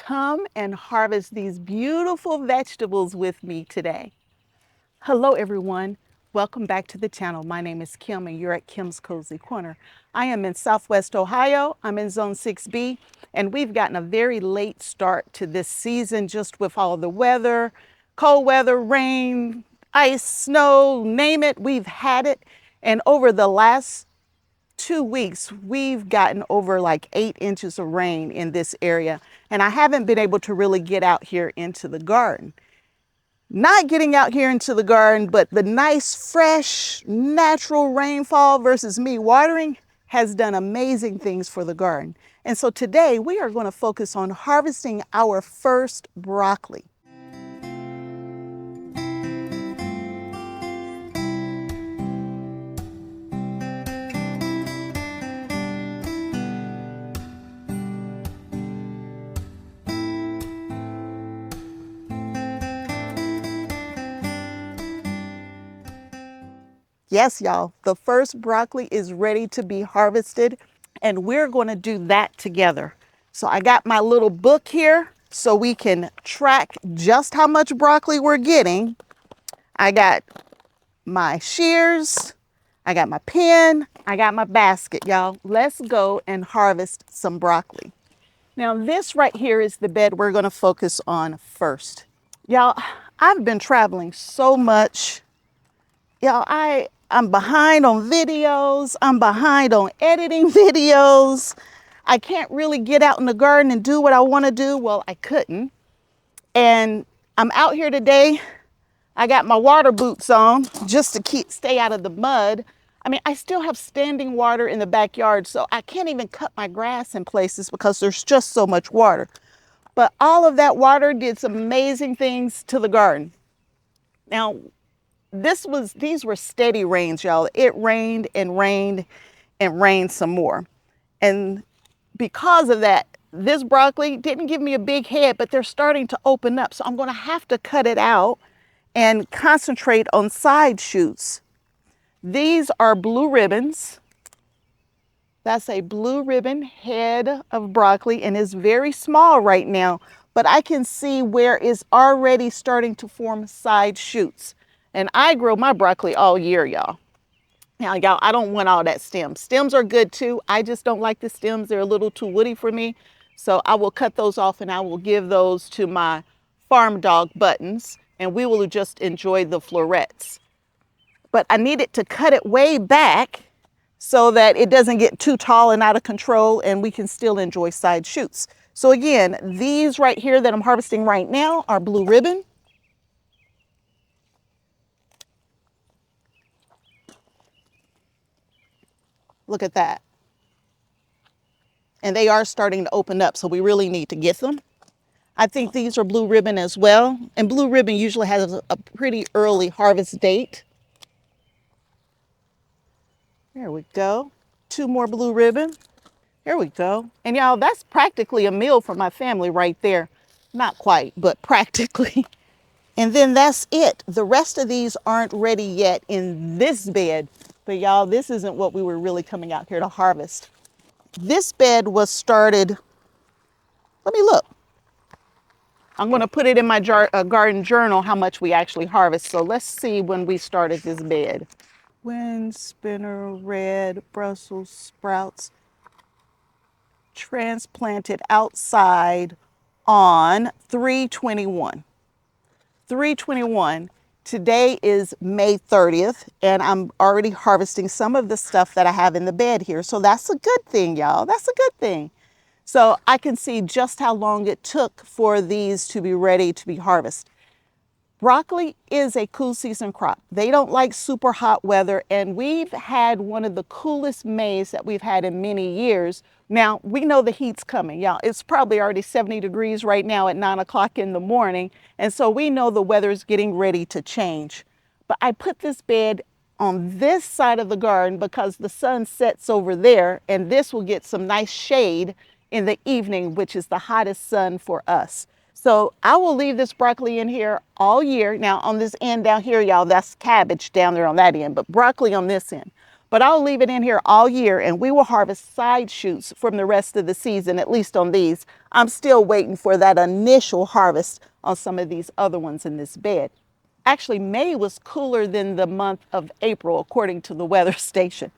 come and harvest these beautiful vegetables with me today. Hello everyone, welcome back to the channel. My name is Kim and you're at Kim's Cozy Corner. I am in Southwest Ohio, I'm in Zone 6B, and we've gotten a very late start to this season just with all the weather, cold weather, rain, ice, snow, name it, we've had it. And over the last 2 weeks, we've gotten over like 8 inches of rain in this area, and I haven't been able to really get out here into the garden. Not getting out here into the garden, but the nice, fresh, natural rainfall versus me watering has done amazing things for the garden. And so today we are going to focus on harvesting our first broccoli. Yes, y'all, the first broccoli is ready to be harvested, and we're going to do that together. So I got my little book here so we can track just how much broccoli we're getting. I got my shears, I got my pen, I got my basket, y'all. Let's go and harvest some broccoli. Now, this right here is the bed we're going to focus on first. Y'all, I've been traveling so much. Y'all, I'm behind on videos. I'm behind on editing videos. I can't really get out in the garden and do what I want to do. Well, I couldn't. And I'm out here today. I got my water boots on just to stay out of the mud. I mean, I still have standing water in the backyard, so I can't even cut my grass in places because there's just so much water. But all of that water did some amazing things to the garden. Now, these were steady rains, y'all. It rained and rained and rained some more. And because of that, this broccoli didn't give me a big head, but they're starting to open up. So I'm going to have to cut it out and concentrate on side shoots. These are blue ribbons. That's a blue ribbon head of broccoli, and it's very small right now, but I can see where it's already starting to form side shoots. And I grow my broccoli all year, y'all. Now, y'all, I don't want all that stem. Stems are good too. I just don't like the stems. They're a little too woody for me. So I will cut those off and I will give those to my farm dog Buttons, and we will just enjoy the florets. But I needed to cut it way back so that it doesn't get too tall and out of control and we can still enjoy side shoots. So again, these right here that I'm harvesting right now are blue ribbon. Look at that. And they are starting to open up, so we really need to get them. I think these are blue ribbon as well. And blue ribbon usually has a pretty early harvest date. There we go. 2 more blue ribbon. There we go. And y'all, that's practically a meal for my family right there. Not quite, but practically. And then that's it. The rest of these aren't ready yet in this bed. But y'all, this isn't what we were really coming out here to harvest. This bed was started, let me look. I'm going to put it in my garden journal how much we actually harvest. So let's see when we started this bed. Wind spinner, red, Brussels sprouts, transplanted outside on 3/21. 3/21. Today is May 30th, and I'm already harvesting some of the stuff that I have in the bed here. So that's a good thing, y'all. That's a good thing. So I can see just how long it took for these to be ready to be harvested. Broccoli is a cool season crop. They don't like super hot weather, and we've had one of the coolest Mays that we've had in many years. Now, we know the heat's coming, y'all. It's probably already 70 degrees right now at 9 o'clock in the morning, and so we know the weather's getting ready to change. But I put this bed on this side of the garden because the sun sets over there, and this will get some nice shade in the evening, which is the hottest sun for us. So I will leave this broccoli in here all year. Now on this end down here, y'all, that's cabbage down there on that end, but broccoli on this end. but I'll leave it in here all year and we will harvest side shoots from the rest of the season, at least on these. I'm still waiting for that initial harvest on some of these other ones in this bed. Actually, May was cooler than the month of April, according to the weather station.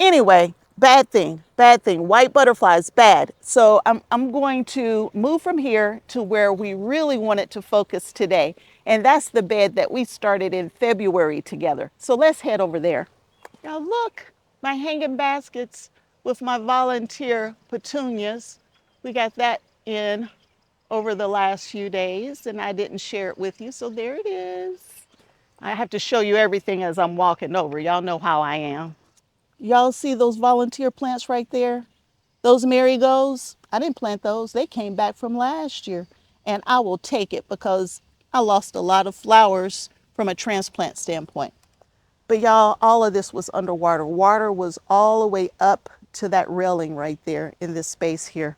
Anyway, bad thing, bad thing. White butterflies, bad. So I'm going to move from here to where we really wanted to focus today. And that's the bed that we started in February together. So let's head over there. Now look, my hanging baskets with my volunteer petunias. We got that in over the last few days and I didn't share it with you. So there it is. I have to show you everything as I'm walking over. Y'all know how I am. Y'all see those volunteer plants right there? Those marigolds? I didn't plant those. They came back from last year. And I will take it because I lost a lot of flowers from a transplant standpoint. But y'all, all of this was underwater. Water was all the way up to that railing right there in this space here.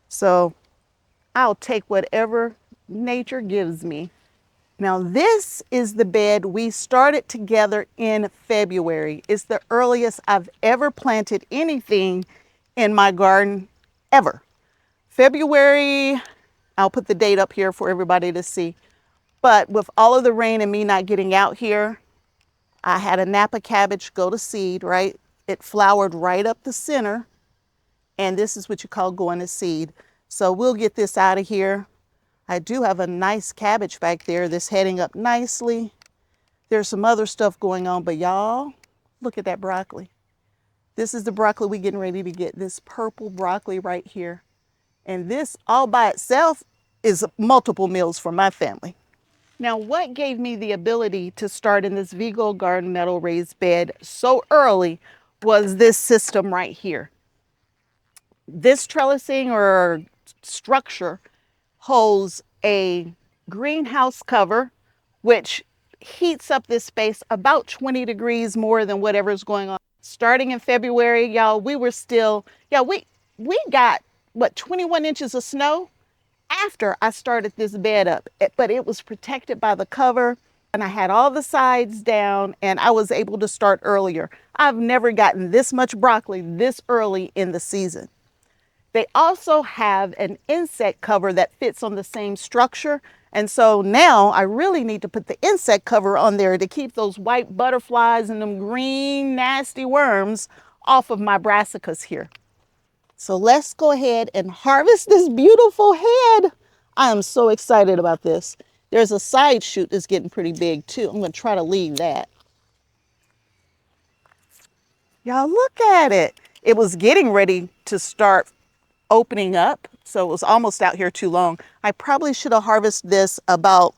So I'll take whatever nature gives me. Now this is the bed we started together in February. It's the earliest I've ever planted anything in my garden ever. February, I'll put the date up here for everybody to see. But with all of the rain and me not getting out here, I had a Napa cabbage go to seed, right? It flowered right up the center. And this is what you call going to seed. So we'll get this out of here. I do have a nice cabbage back there that's heading up nicely. There's some other stuff going on, but y'all, look at that broccoli. This is the broccoli we're getting ready to get, this purple broccoli right here. And this all by itself is multiple meals for my family. Now, what gave me the ability to start in this Vigo Garden metal raised bed so early was this system right here. This trellising or structure holds a greenhouse cover, which heats up this space about 20 degrees more than whatever's going on. Starting in February, y'all, we were still, we got, what, 21 inches of snow after I started this bed up, but it was protected by the cover and I had all the sides down and I was able to start earlier. I've never gotten this much broccoli this early in the season. They also have an insect cover that fits on the same structure. And so now I really need to put the insect cover on there to keep those white butterflies and them green nasty worms off of my brassicas here. So let's go ahead and harvest this beautiful head. I am so excited about this. There's a side shoot that's getting pretty big too. I'm going to try to leave that. Y'all look at it. It was getting ready to start opening up, so it was almost out here too long. I probably should have harvested this about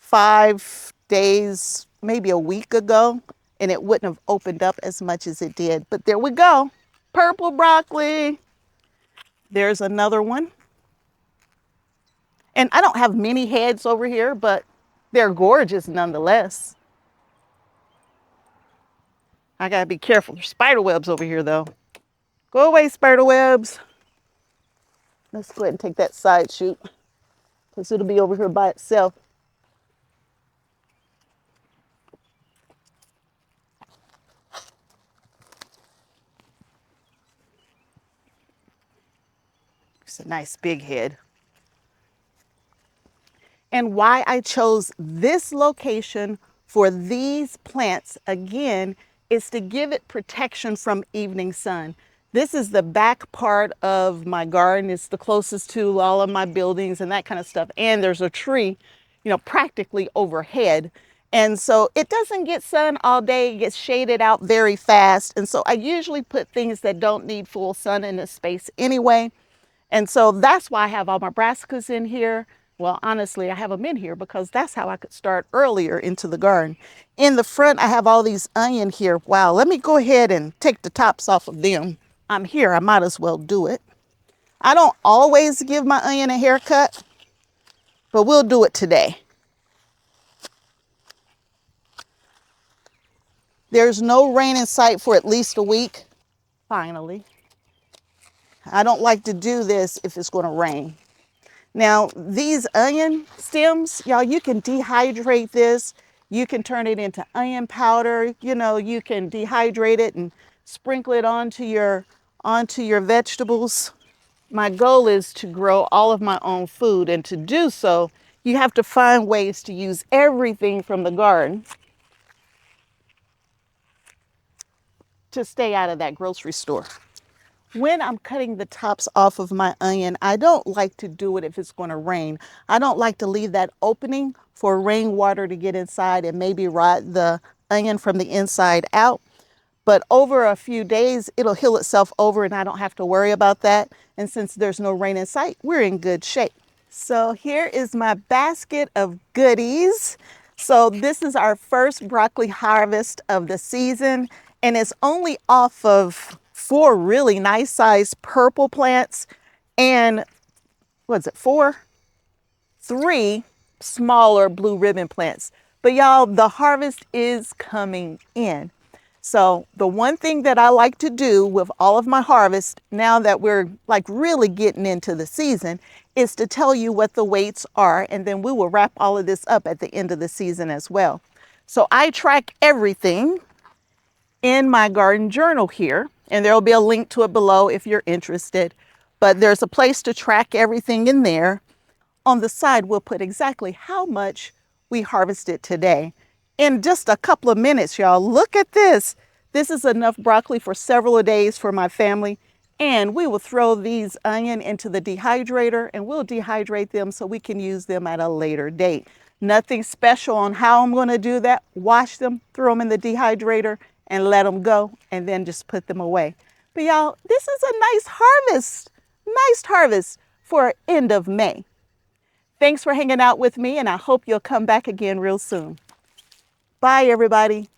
5 days, maybe a week ago, and it wouldn't have opened up as much as it did. But there we go. Purple broccoli. There's another one. And I don't have many heads over here, but they're gorgeous nonetheless. I gotta be careful. There's spider webs over here though. Go away, spider webs. Let's go ahead and take that side shoot because it'll be over here by itself. It's a nice big head. And why I chose this location for these plants, again, is to give it protection from evening sun. This is the back part of my garden. It's the closest to all of my buildings and that kind of stuff. And there's a tree, practically overhead. And so it doesn't get sun all day. It gets shaded out very fast. And so I usually put things that don't need full sun in this space anyway. And so that's why I have all my brassicas in here. Well, honestly, I have them in here because that's how I could start earlier into the garden. In the front, I have all these onion here. Wow, let me go ahead and take the tops off of them. I'm here, I might as well do it. I don't always give my onion a haircut, but we'll do it today. There's no rain in sight for at least a week. Finally. I don't like to do this if it's going to rain. Now, these onion stems, y'all, you can dehydrate this. You can turn it into onion powder. You know, you can dehydrate it and sprinkle it onto your vegetables. My goal is to grow all of my own food, and to do so, you have to find ways to use everything from the garden to stay out of that grocery store. When I'm cutting the tops off of my onion, I don't like to do it if it's going to rain. I don't like to leave that opening for rainwater to get inside and maybe rot the onion from the inside out. But over a few days, it'll heal itself over and I don't have to worry about that. And since there's no rain in sight, we're in good shape. So here is my basket of goodies. So this is our first broccoli harvest of the season, and it's only off of 4 really nice sized purple plants and what's it, 3 smaller blue ribbon plants. But y'all, the harvest is coming in. So the one thing that I like to do with all of my harvest, now that we're like really getting into the season, is to tell you what the weights are, and then we will wrap all of this up at the end of the season as well. So I track everything in my garden journal here, and there will be a link to it below if you're interested. But there's a place to track everything in there. On the side, we'll put exactly how much we harvested today. In just a couple of minutes, y'all, look at this. This is enough broccoli for several days for my family. And we will throw these onion into the dehydrator and we'll dehydrate them so we can use them at a later date. Nothing special on how I'm going to do that. Wash them, throw them in the dehydrator and let them go, and then just put them away. But y'all, this is a nice harvest for end of May. Thanks for hanging out with me, and I hope you'll come back again real soon. Bye, everybody.